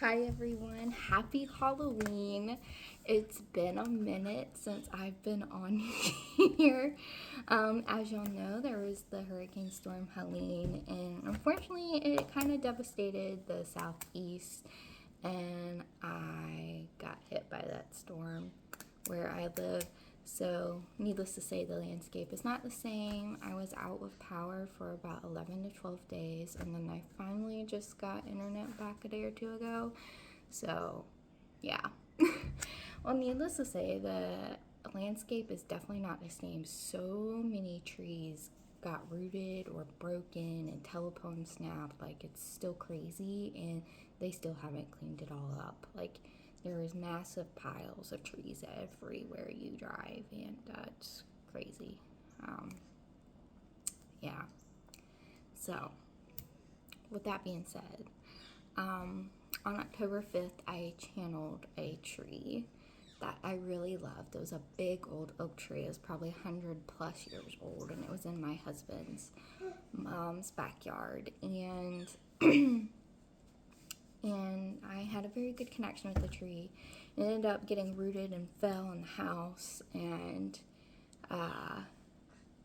Hi everyone, happy Halloween. It's been a minute since I've been on here. As y'all know, there was the Hurricane Storm Helene, and unfortunately, it kind of devastated the southeast. And I got hit by that storm where I live. So, needless to say, the landscape is not the same. I was out of power for about 11 to 12 days, and then I finally just got internet back a day or two ago. So, yeah. Well, needless to say, the landscape is definitely not the same. So many trees got rooted or broken and telephone snapped. Like, it's still crazy, and they still haven't cleaned it all up. Like, there is massive piles of trees everywhere you drive, and it's crazy. Um, yeah. So, with that being said, on October 5th, I channeled a tree that I really loved. It was a big old oak tree. It was probably 100 plus years old, and it was in my husband's mom's backyard. And I had a very good connection with the tree. It ended up getting rooted and fell in the house, and uh,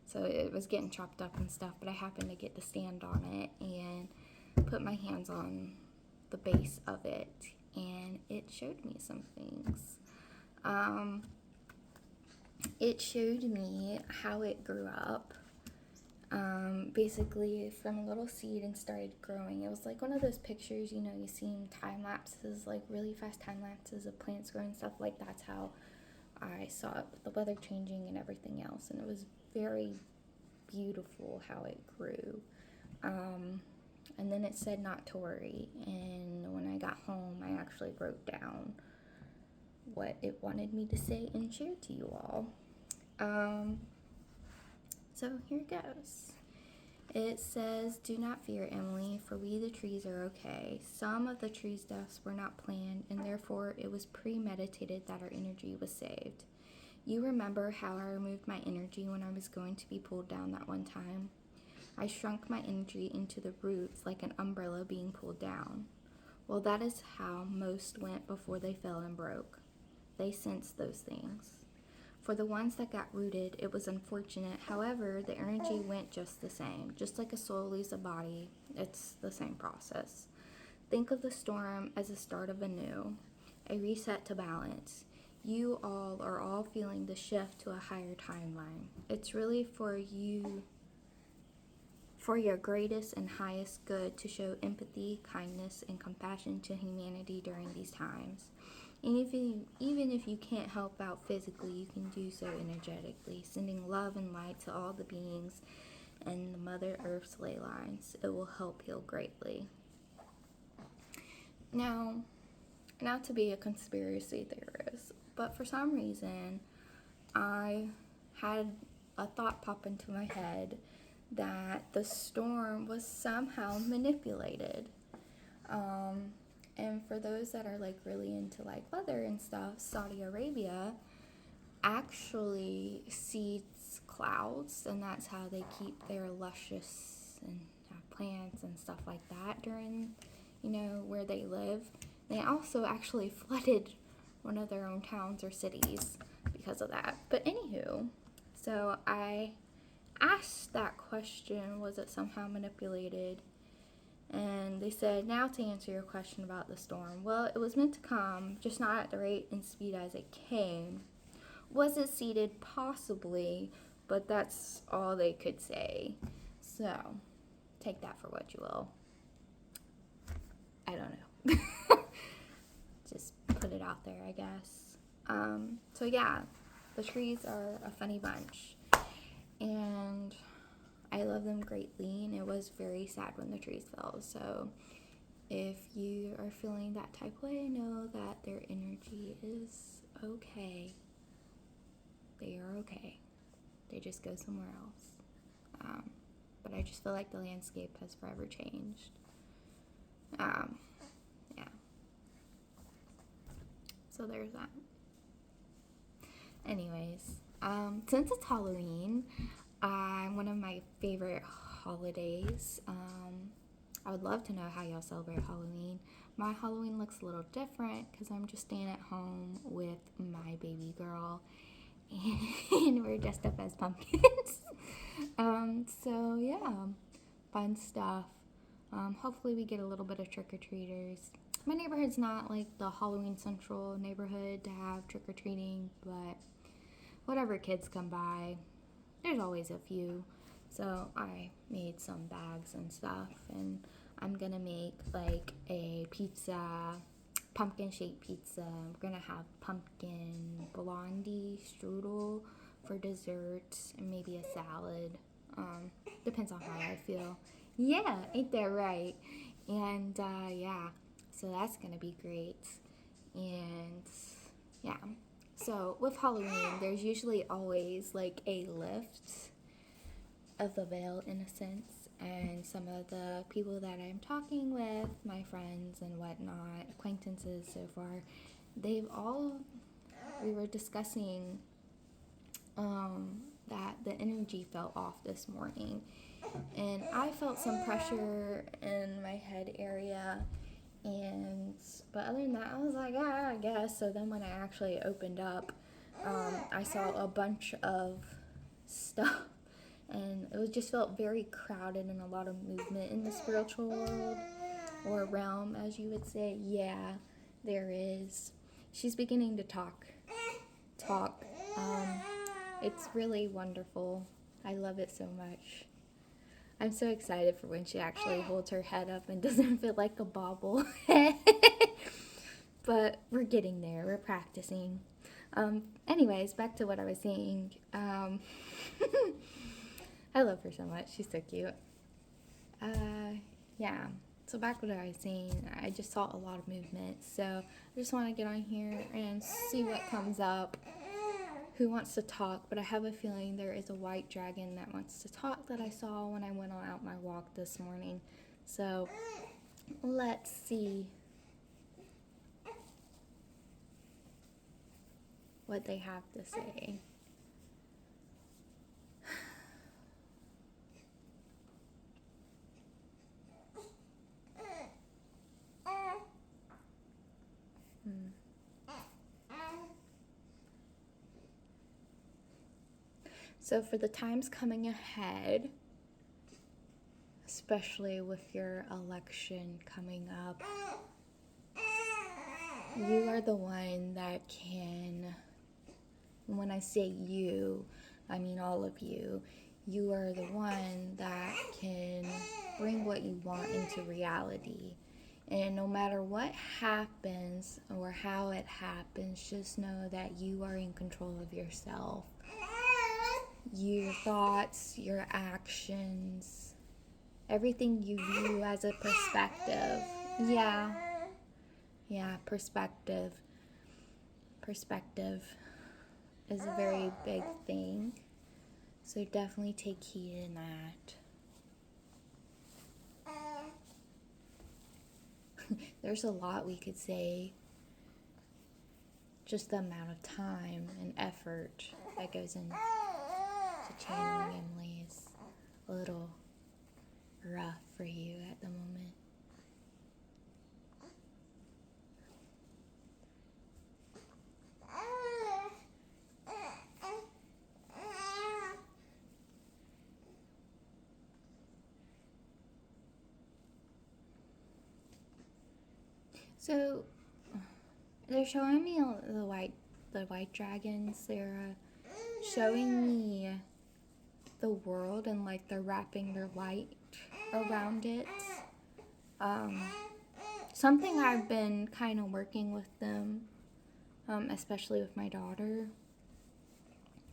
so it was getting chopped up and stuff. But I happened to get to stand on it and put my hands on the base of it, and it showed me some things. Um, it showed me how it grew up. Basically from a little seed and started growing. It was like one of those pictures, you see in time lapses, like really fast time lapses of plants growing, stuff like that's how I saw it with the weather changing and everything else. And it was very beautiful how it grew. And then it said not to worry. And when I got home, I actually wrote down what it wanted me to say and share to you all. So here it goes. It says, "Do not fear, Emily, for we the trees are okay. Some of the trees' deaths were not planned, and therefore it was premeditated that our energy was saved. You remember how I removed my energy when I was going to be pulled down that one time? I shrunk my energy into the roots like an umbrella being pulled down. Well, that is how most went before they fell and broke. They sensed those things. For the ones that got rooted, it was unfortunate. However, the energy went just the same. Just like a soul leaves a body, it's the same process. Think of the storm as the start of a new, a reset to balance. You all are all feeling the shift to a higher timeline. It's really for you, for your greatest and highest good, to show empathy, kindness, and compassion to humanity during these times. And even if you can't help out physically, you can do so energetically, sending love and light to all the beings and the Mother Earth's ley lines. It will help heal greatly." Now, not to be a conspiracy theorist, but for some reason, I had a thought pop into my head that the storm was somehow manipulated. And for those that are like really into like weather and stuff, Saudi Arabia actually seeds clouds, and that's how they keep their luscious and plants and stuff like that during, where they live. They also actually flooded one of their own towns or cities because of that. But anywho, so I asked that question, was it somehow manipulated? And they said, "Now to answer your question about the storm. Well, it was meant to come, just not at the rate and speed as it came. Was it seeded? Possibly, but that's all they could say. So, take that for what you will. I don't know." Just put it out there, I guess. So yeah, the trees are a funny bunch. And I love them greatly, and it was very sad when the trees fell. So if you are feeling that type of way, know that their energy is okay. They are okay. They just go somewhere else. But I just feel like the landscape has forever changed. Yeah. So there's that. Anyways, since it's Halloween, one of my favorite holidays, I would love to know how y'all celebrate Halloween. My Halloween looks a little different because I'm just staying at home with my baby girl and we're dressed up as pumpkins. So yeah, fun stuff. Hopefully we get a little bit of trick-or-treaters. My neighborhood's not like the Halloween central neighborhood to have trick-or-treating, but whatever kids come by, there's always a few. So I made some bags and stuff, and I'm gonna make like a pizza, pumpkin shaped pizza. We're gonna have pumpkin blondie strudel for dessert, and maybe a salad. Depends on how I feel. Yeah, ain't that right? And yeah, so that's gonna be great. And yeah, so with Halloween, there's usually always like a lift of the veil in a sense. And some of the people that I'm talking with, my friends and whatnot, acquaintances so far, we were discussing that the energy felt off this morning. And I felt some pressure in my head area. But other than that, I was like, I guess. So then when I actually opened up, I saw a bunch of stuff. And it just felt very crowded and a lot of movement in the spiritual world or realm, as you would say. Yeah, there is. She's beginning to talk. It's really wonderful. I love it so much. I'm so excited for when she actually holds her head up and doesn't feel like a bobble. But we're getting there. We're practicing. Anyways, back to what I was saying. I love her so much. She's so cute. Yeah. So back to what I was saying, I just saw a lot of movement. So I just want to get on here and see what comes up. Who wants to talk? But I have a feeling there is a white dragon that wants to talk that I saw when I went on out my walk this morning. So let's see what they have to say. So for the times coming ahead, especially with your election coming up, you are the one that can, when I say you, I mean all of you, you are the one that can bring what you want into reality. And no matter what happens or how it happens, just know that you are in control of yourself. Your thoughts, your actions, everything you view as a perspective. Yeah, perspective. Perspective is a very big thing. So definitely take heed in that. There's a lot we could say. Just the amount of time and effort that goes into channeling Emily is a little rough for you at the moment. So they're showing me the white dragons. They're showing me the world and like they're wrapping their light around it. Something I've been kind of working with them, especially with my daughter.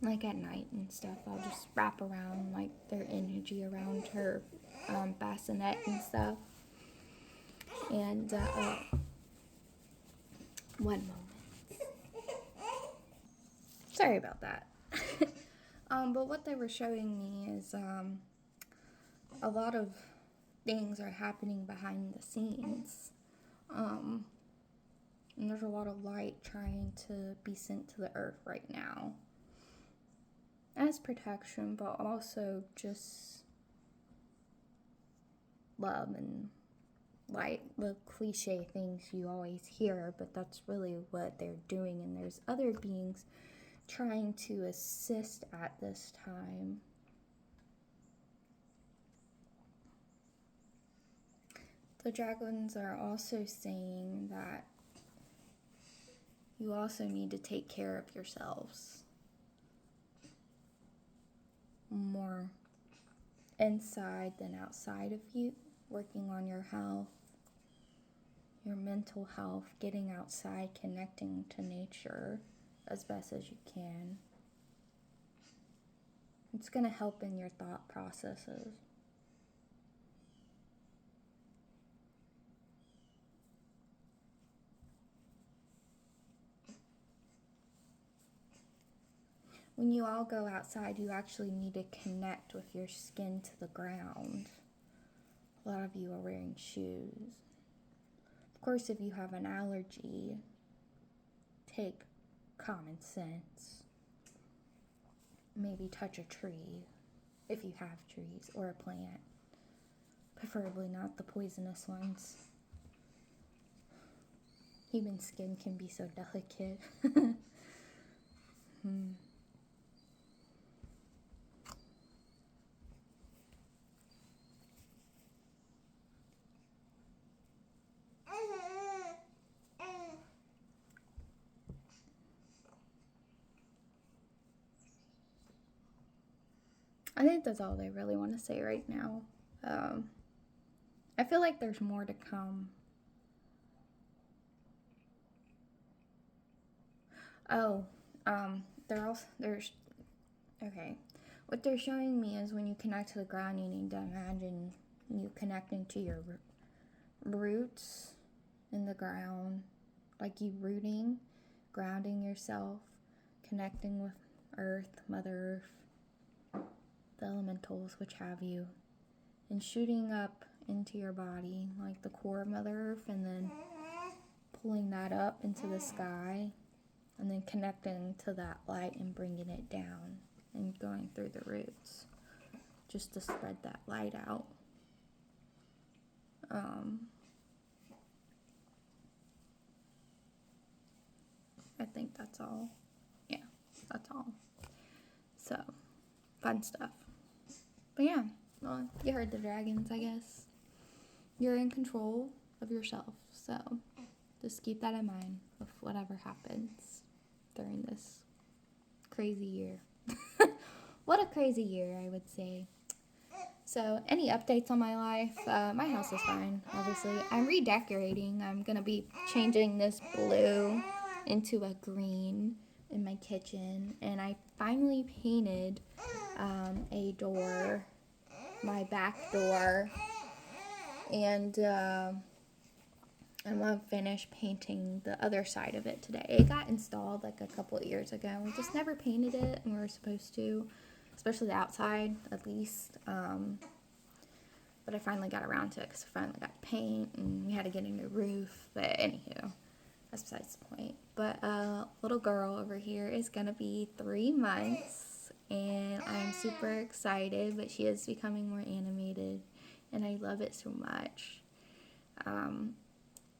Like at night and stuff, I'll just wrap around like their energy around her bassinet and stuff. And one moment. Sorry about that. But what they were showing me is a lot of things are happening behind the scenes. And there's a lot of light trying to be sent to the earth right now. As protection, but also just love and like the cliche things you always hear, but that's really what they're doing. And there's other beings trying to assist at this time. The dragons are also saying that you also need to take care of yourselves more inside than outside of you, working on your health, your mental health, getting outside, connecting to nature as best as you can. It's going to help in your thought processes. When you all go outside, you actually need to connect with your skin to the ground. A lot of you are wearing shoes. Of course, if you have an allergy, take common sense. Maybe touch a tree, if you have trees, or a plant. Preferably not the poisonous ones. Human skin can be so delicate. I think that's all they really want to say right now. I feel like there's more to come. Oh, okay. What they're showing me is when you connect to the ground, you need to imagine you connecting to your roots in the ground, like you rooting, grounding yourself, connecting with Earth, Mother Earth, the elementals, which have you, and shooting up into your body, like the core of Mother Earth, and then pulling that up into the sky, and then connecting to that light and bringing it down and going through the roots, just to spread that light out. I think that's all. Yeah, that's all. So, fun stuff. But yeah, well, you heard the dragons, I guess. You're in control of yourself, so just keep that in mind with whatever happens during this crazy year. What a crazy year, I would say. So, any updates on my life? My house is fine, obviously. I'm redecorating. I'm going to be changing this blue into a green in my kitchen. And I finally painted a door, my back door. And I'm going to finish painting the other side of it today. It got installed like a couple of years ago. We just never painted it, and we were supposed to. Especially the outside, at least. But I finally got around to it because I finally got paint and we had to get a new roof. But anywho, that's besides the point. But little girl over here is going to be 3 months. And I'm super excited, but she is becoming more animated. And I love it so much.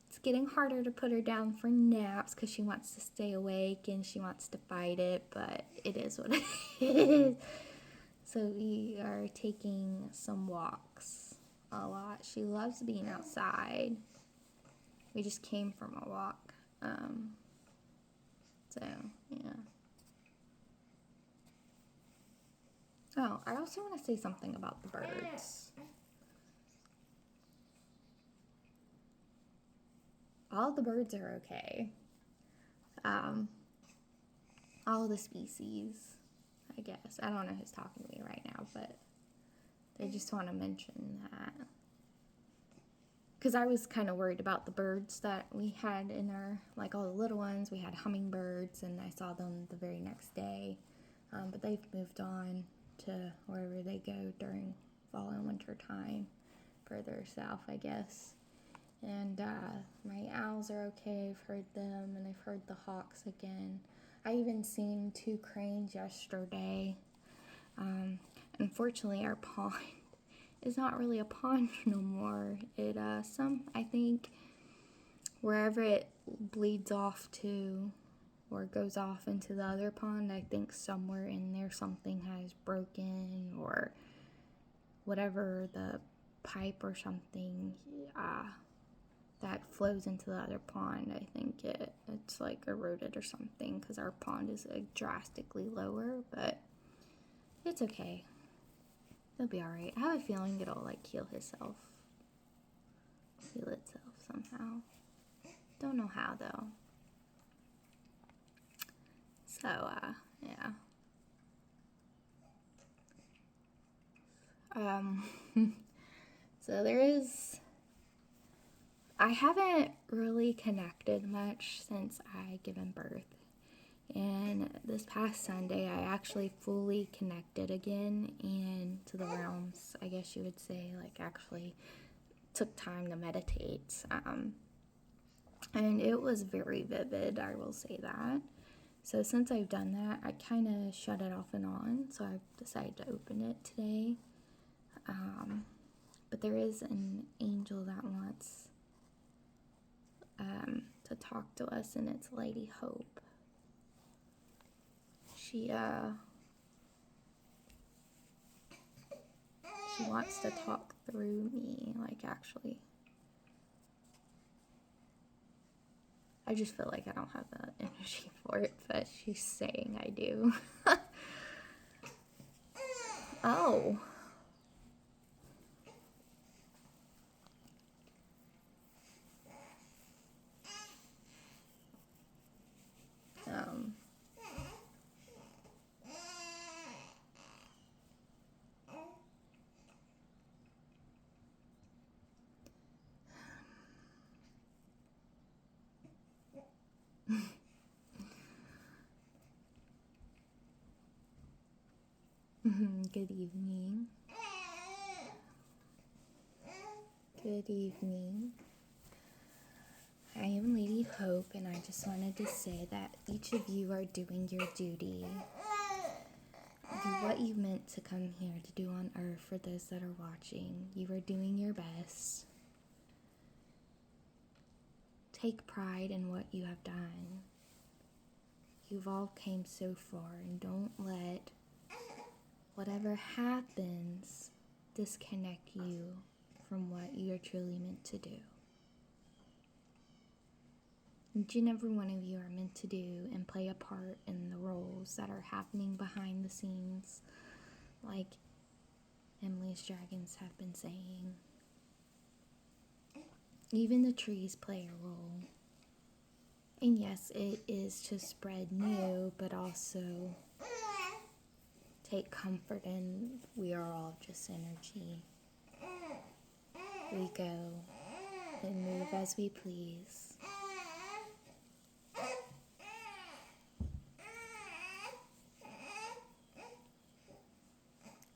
It's getting harder to put her down for naps because she wants to stay awake and she wants to fight it. But it is what it is. So we are taking some walks a lot. She loves being outside. We just came from a walk. So, yeah. Oh, I also want to say something about the birds. All the birds are okay. All the species, I guess. I don't know who's talking to me right now, but I just want to mention that. Because I was kind of worried about the birds that we had in our, like all the little ones. We had hummingbirds, and I saw them the very next day. But they've moved on to wherever they go during fall and winter time, further south, I guess. And my owls are okay. I've heard them, and I've heard the hawks again. I even seen 2 cranes yesterday. Unfortunately, our pond is not really a pond no more. I think wherever it bleeds off to or goes off into the other pond, I think somewhere in there something has broken or whatever, the pipe or something that flows into the other pond. I think it's like eroded or something, because our pond is like drastically lower, but it's okay. It'll be alright. I have a feeling it'll like heal itself somehow. Don't know how though. So yeah. So I haven't really connected much since I given birth. And this past Sunday, I actually fully connected again and to the realms, I guess you would say, like actually took time to meditate. And it was very vivid, I will say that. So since I've done that, I kind of shut it off and on. So I've decided to open it today. But there is an angel that wants to talk to us, and it's Lady Hope. She wants to talk through me, like actually. I just feel like I don't have the energy for it, but she's saying I do. Oh. Good evening. Good evening. I am Lady Hope, and I just wanted to say that each of you are doing your duty. Do what you meant to come here to do on Earth for those that are watching. You are doing your best. Take pride in what you have done. You've all came so far, and don't let whatever happens disconnect you from what you are truly meant to do. Each and every one of you are meant to do and play a part in the roles that are happening behind the scenes, like Emily's dragons have been saying. Even the trees play a role. And yes, it is to spread new, but also take comfort in we are all just energy. We go and move as we please.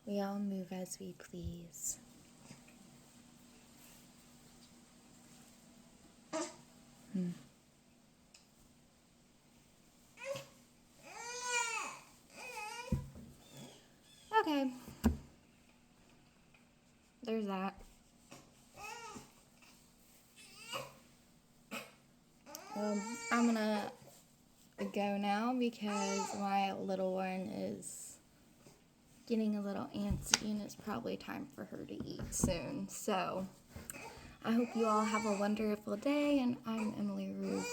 We all move as we please. Okay. There's that. I'm gonna go now because my little one is getting a little antsy and it's probably time for her to eat soon. So I hope you all have a wonderful day, and I'm Emily Roof